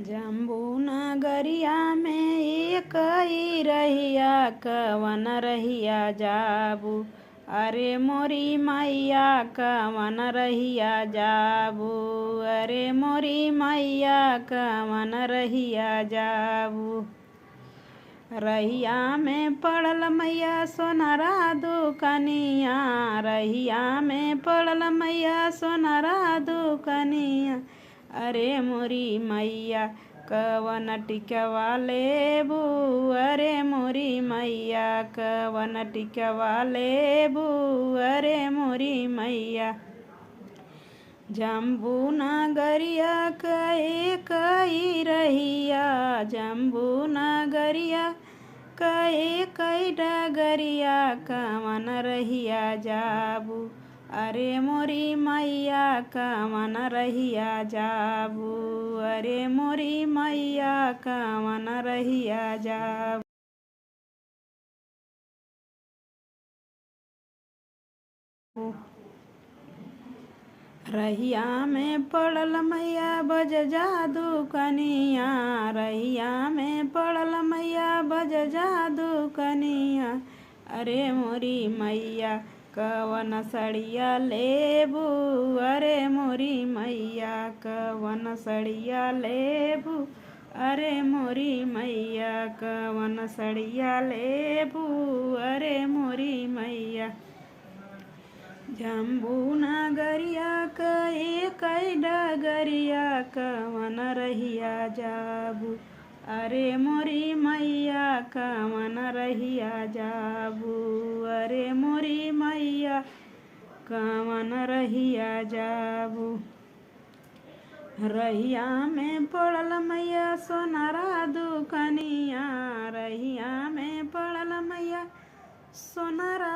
जम्बू नगरिया में एक ही रहिया कवन रहिया जाबू। अरे मोरी मैया कवन रहिया जाबू। अरे मोरी मैया कवन रहिया जाबू। रहिया में पड़ल मैया सोनरा दुकनिया। रहिया में पड़ल मैया सोनरा दुकनिया। अरे मोरी मैया कवन टिकवा लेबू। अरे मोरी मैया कवन टिकवा लेबू। अरे मोरी मैया जम्बू नगरिया कई कई रहिया। जम्बू नगरिया कई कई डगरिया कवन रहिया जाबू। अरे मोरी मैया कवन रहिया जाबू। अरे मोरी मैया कवन रहिया जाबू। रहिया में पड़ल मैया बज जादू कनिया। रहिया में पड़ल मैया बज जादू कनिया। अरे मोरी मैया कवन सड़िया लेबू। अरे मोरी मैया कवन सड़िया लेबू। अरे मोरी मैया कवन सड़िया लेबू। अरे मोरी मैया जम्बू नगरिया कई कई डगरिया कवन रहिया जाबू। अरे मोरी मैया कवन रहिया जाबू। अरे मोरी मैया कवन रहिया जाबू। रहिया में पड़ल मैया सोनरा दुकनिया। रहिया में पड़ल मैया सोनरा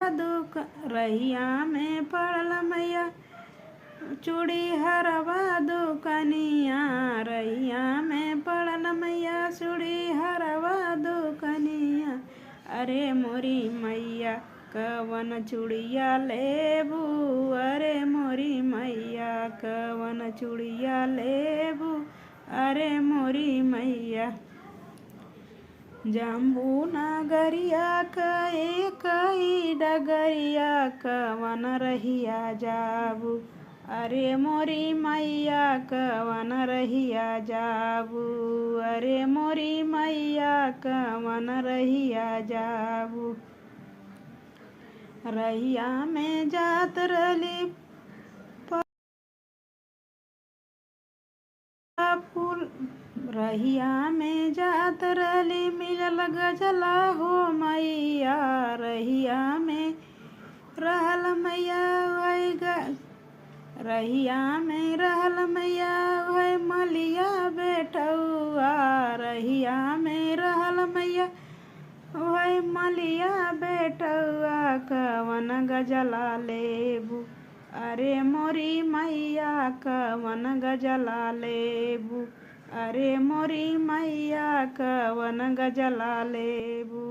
रहिया में पड़ल मैया चूड़ी हरवा दुकनिया। रहिया में पड़ल मैया चूड़ी हरवा दुकनिया। अरे मोरी मैया कवन चूड़िया लेबू। अरे मोरी मैया कवन चूड़िया लेबू। अरे मोरी मैया जम्बू नगरिया कई कई डगरिया कवन रहिया जाबू। अरे मोरी मैया कवन रहिया जाबू। अरे मोरी मैया कवन रहिया जाबू। रहिया में जात रली फूल। रहिया में जात रली मिलल गजला हो मैया। रहिया में रहल मैया रहिया में रहल मैया वही मलिया बेटौआ। रहिया में रहल मैया वही मलिया बेटौआ कवन गजला लेबू। अरे मोरी मैया कवन गजला लेबू। अरे मोरी मैया कवन गजला लेबू।